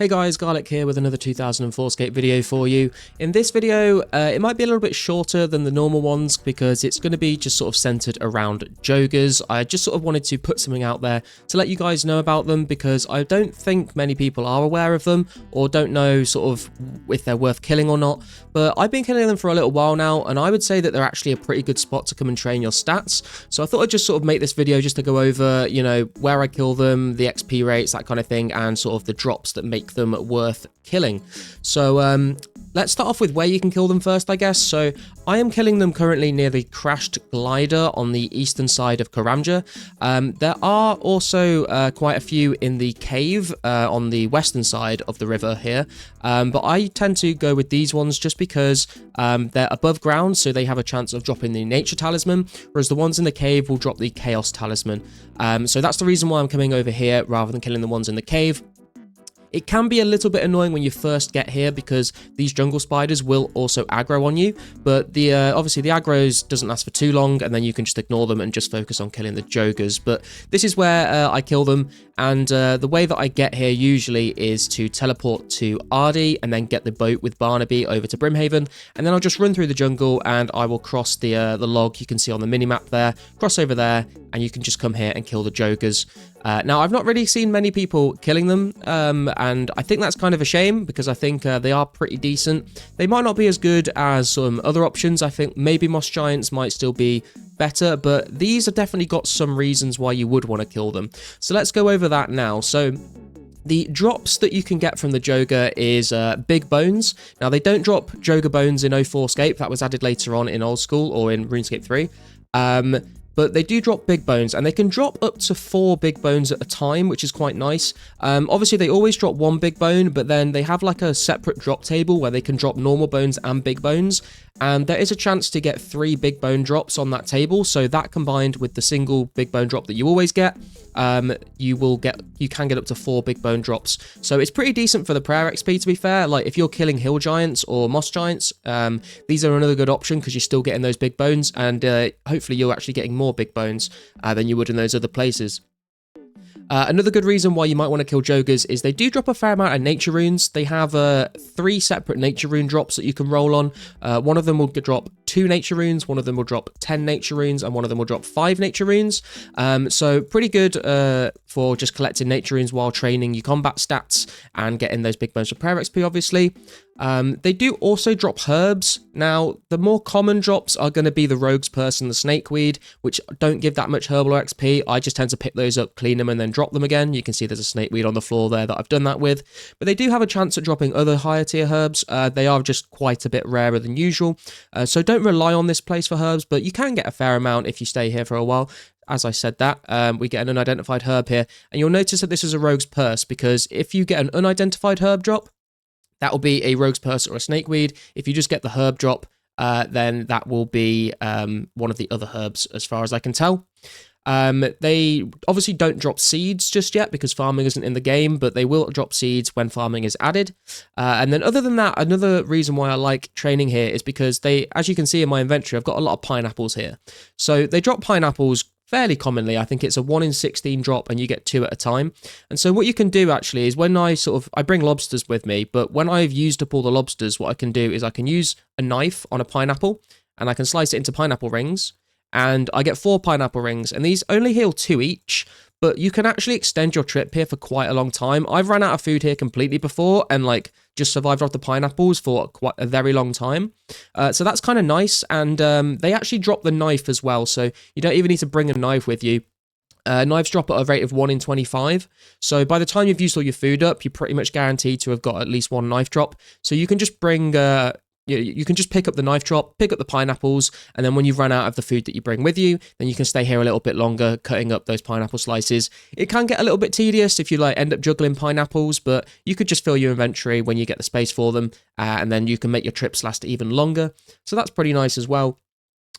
Hey guys, Garlic here with another 2004scape video for you. In this video, it might be a little bit shorter than the normal ones because it's going to be just sort of centered around Jogres. I just sort of wanted to put something out there to let you guys know about them because I don't think many people are aware of them or don't know sort of if they're worth killing or not. But I've been killing them for a little while now, and I would say that they're actually a pretty good spot to come and train your stats. So I thought I'd just sort of make this video just to go over, you know, where I kill them, the XP rates, that kind of thing, and sort of the drops that make them worth killing. So let's start off with where you can kill them first, I guess. So I am killing them currently near the crashed glider on the eastern side of Karamja. There are also quite a few in the cave on the western side of the river here, but I tend to go with these ones just because they're above ground, so they have a chance of dropping the nature talisman, whereas the ones in the cave will drop the chaos talisman. So that's the reason why I'm coming over here rather than killing the ones in the cave. It can be a little bit annoying when you first get here because these jungle spiders will also aggro on you, but the obviously the aggros doesn't last for too long, and then you can just ignore them and just focus on killing the Jogres. But this is where I kill them, and the way that I get here usually is to teleport to Ardy and then get the boat with Barnaby over to Brimhaven, and then I'll just run through the jungle and I will cross the log you can see on the minimap there, cross over there, and you can just come here and kill the Jogres. Now, I've not really seen many people killing them, and I think that's kind of a shame because I think they are pretty decent. They might not be as good as some other options. I think maybe Moss Giants might still be better, but these have definitely got some reasons why you would want to kill them. So let's go over that now. So the drops that you can get from the Jogre is big bones. Now, they don't drop Jogre bones in 2004scape. That was added later on in Old School or in RuneScape 3. But they do drop big bones, and they can drop up to 4 big bones at a time, which is quite nice. Obviously, they always drop 1 big bone, but then they have like a separate drop table where they can drop normal bones and big bones. And there is a chance to get 3 big bone drops on that table. So that combined with the single big bone drop that you always get, you can get up to 4 big bone drops. So it's pretty decent for the prayer XP, to be fair. Like if you're killing hill giants or moss giants, these are another good option because you're still getting those big bones, and hopefully you're actually getting more big bones than you would in those other places. Another good reason why you might want to kill Jogres is they do drop a fair amount of nature runes. They have 3 separate nature rune drops that you can roll on. One of them will drop 2 nature runes, one of them will drop 10 nature runes, and one of them will drop 5 nature runes. So pretty good for just collecting nature runes while training your combat stats and getting those big bones for prayer XP, obviously. They do also drop herbs. Now, the more common drops are going to be the Rogue's Purse and the Snakeweed, which don't give that much herbal or XP. I just tend to pick those up, clean them, and then drop them again. You can see there's a Snakeweed on the floor there that I've done that with. But they do have a chance at dropping other higher tier herbs. They are just quite a bit rarer than usual. So don't rely on this place for herbs, but you can get a fair amount if you stay here for a while. As I said that, we get an unidentified herb here. And you'll notice that this is a Rogue's Purse because if you get an unidentified herb drop, that will be a Rogue's Purse or a Snakeweed. If you just get the herb drop, then that will be one of the other herbs as far as I can tell. They obviously don't drop seeds just yet because farming isn't in the game, but they will drop seeds when farming is added. And then other than that, another reason why I like training here is because they, as you can see in my inventory, I've got a lot of pineapples here. So they drop pineapples fairly commonly. I think it's a 1 in 16 drop and you get 2 at a time. And so what you can do actually is when I bring lobsters with me, but when I've used up all the lobsters, what I can do is I can use a knife on a pineapple and I can slice it into pineapple rings, and I get 4 pineapple rings, and these only heal 2 each, but you can actually extend your trip here for quite a long time. I've run out of food here completely before and like just survived off the pineapples for quite a very long time. So that's kind of nice, and they actually drop the knife as well, so you don't even need to bring a knife with you. Knives drop at a rate of 1 in 25, so by the time you've used all your food up, you're pretty much guaranteed to have got at least 1 knife drop. So you can just bring you can just pick up the knife drop, pick up the pineapples, and then when you've run out of the food that you bring with you, then you can stay here a little bit longer cutting up those pineapple slices. It can get a little bit tedious if you like end up juggling pineapples, but you could just fill your inventory when you get the space for them, and then you can make your trips last even longer. So that's pretty nice as well.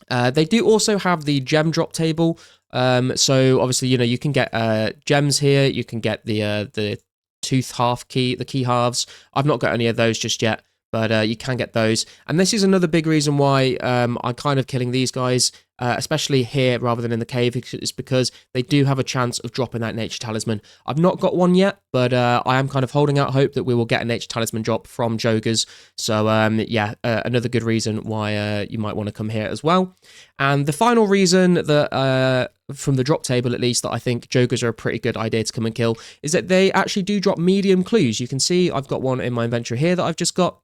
They do also have the gem drop table. So obviously, you know, you can get gems here. You can get the tooth half key, the key halves. I've not got any of those just yet. but you can get those. And this is another big reason why I'm kind of killing these guys, especially here rather than in the cave, is because they do have a chance of dropping that nature talisman. I've not got one yet, but I am kind of holding out hope that we will get a nature talisman drop from Jogres. So yeah, another good reason why you might want to come here as well. And the final reason that from the drop table, at least, that I think Jogres are a pretty good idea to come and kill is that they actually do drop medium clues. You can see I've got one in my inventory here that I've just got.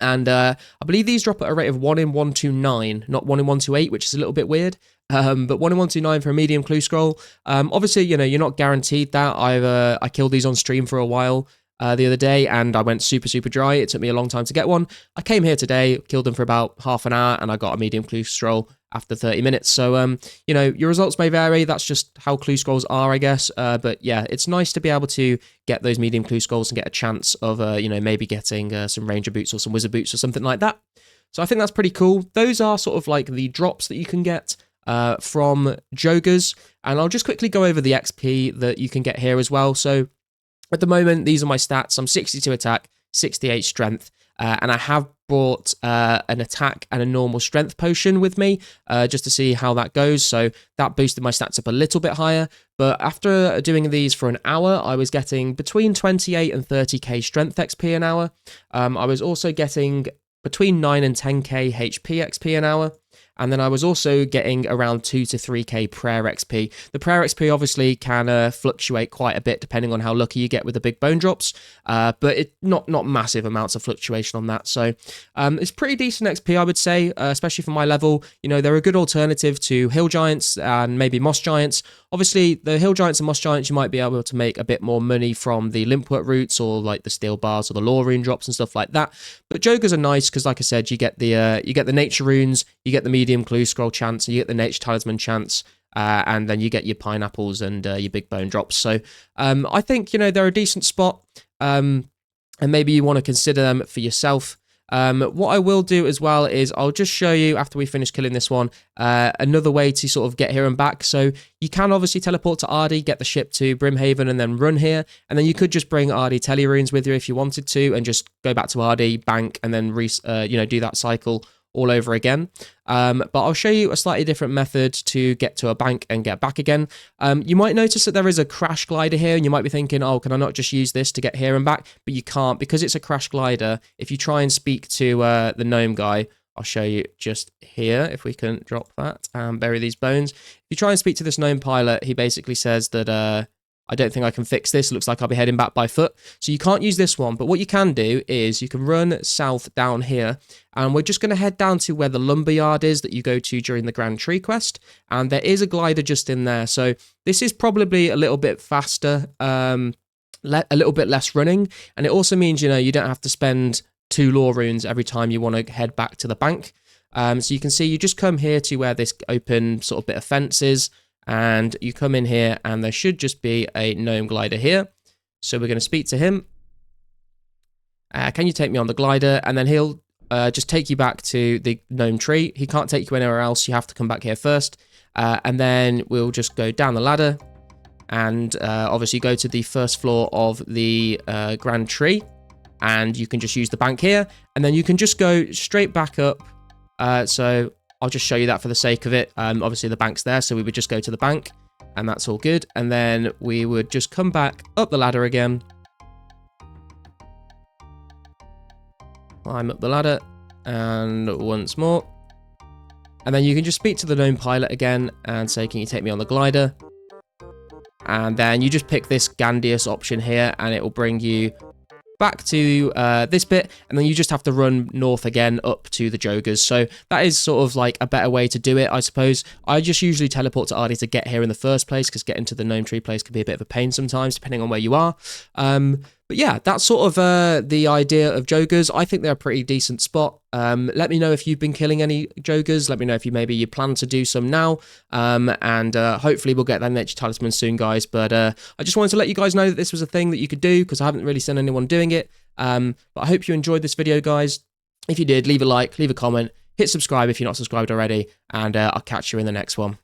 And I believe these drop at a rate of 1 in 129, not 1 in 128, which is a little bit weird. But 1 in 129 for a medium clue scroll. Obviously, you know, you're not guaranteed that. I killed these on stream for a while the other day, and I went super dry. It took me a long time to get one. I came here today, killed them for about half an hour, and I got a medium clue scroll after 30 minutes. So, you know, your results may vary. That's just how clue scrolls are, I guess. But yeah, it's nice to be able to get those medium clue scrolls and get a chance of, you know, maybe getting some ranger boots or some wizard boots or something like that. So I think that's pretty cool. Those are sort of like the drops that you can get from Jogres. And I'll just quickly go over the XP that you can get here as well. So at the moment, these are my stats. I'm 62 attack, 68 strength. And I have brought an attack and a normal strength potion with me just to see how that goes. So that boosted my stats up a little bit higher. But after doing these for an hour, I was getting between 28 and 30k strength XP an hour. I was also getting between 9 and 10k HP XP an hour. And then I was also getting around 2 to 3k prayer XP. The prayer XP obviously can fluctuate quite a bit depending on how lucky you get with the big bone drops, but not massive amounts of fluctuation on that. So it's pretty decent XP, I would say, especially for my level. You know, they're a good alternative to hill giants and maybe moss giants. Obviously, the hill giants and moss giants, you might be able to make a bit more money from the limpwort roots or like the steel bars or the lore rune drops and stuff like that. But Jogres are nice because, like I said, you get the nature runes, you get the medium clue scroll chance, and you get the nature talisman chance, and then you get your pineapples and your big bone drops. So I think, you know, they're a decent spot, and maybe you want to consider them for yourself. What I will do as well is I'll just show you, after we finish killing this one, another way to sort of get here and back. So you can obviously teleport to Ardy, get the ship to Brimhaven, and then run here. And then you could just bring Ardy telerunes with you if you wanted to, and just go back to Ardy, bank, and then you know, do that cycle all over again. But I'll show you a slightly different method to get to a bank and get back again. You might notice that there is a crash glider here, and you might be thinking, oh, can I not just use this to get here and back? But you can't, because it's a crash glider. If you try and speak to the gnome guy, I'll show you just here, if we can drop that and bury these bones. If you try and speak to this gnome pilot, he basically says that I don't think I can fix this. It looks like I'll be heading back by foot. So you can't use this one. But what you can do is you can run south down here. And we're just going to head down to where the lumberyard is that you go to during the Grand Tree quest. And there is a glider just in there. So this is probably a little bit faster, a little bit less running. And it also means, you know, you don't have to spend 2 lore runes every time you want to head back to the bank. So you can see you just come here to where this open sort of bit of fence is. And you come in here, and there should just be a gnome glider here. So we're going to speak to him. Can you take me on the glider? And then he'll just take you back to the gnome tree. He can't take you anywhere else. You have to come back here first. And then we'll just go down the ladder and obviously go to the first floor of the Grand Tree. And you can just use the bank here. And then you can just go straight back up. So I'll just show you that for the sake of it. Obviously, the bank's there, so we would just go to the bank, and that's all good. And then we would just come back up the ladder again. Climb up the ladder, and once more. And then you can just speak to the gnome pilot again and say, can you take me on the glider? And then you just pick this Gandius option here, and it will bring you back to this bit, and then you just have to run north again up to the Jogres. So that is sort of like a better way to do it, I suppose. I just usually teleport to Ardy to get here in the first place, because getting to the gnome tree place can be a bit of a pain sometimes, depending on where you are. But yeah, that's sort of the idea of Jogres. I think they're a pretty decent spot. Let me know if you've been killing any Jogres. Let me know if you plan to do some now. And hopefully we'll get that nature talisman soon, guys. But I just wanted to let you guys know that this was a thing that you could do, because I haven't really seen anyone doing it. But I hope you enjoyed this video, guys. If you did, leave a like, leave a comment, hit subscribe if you're not subscribed already, and I'll catch you in the next one.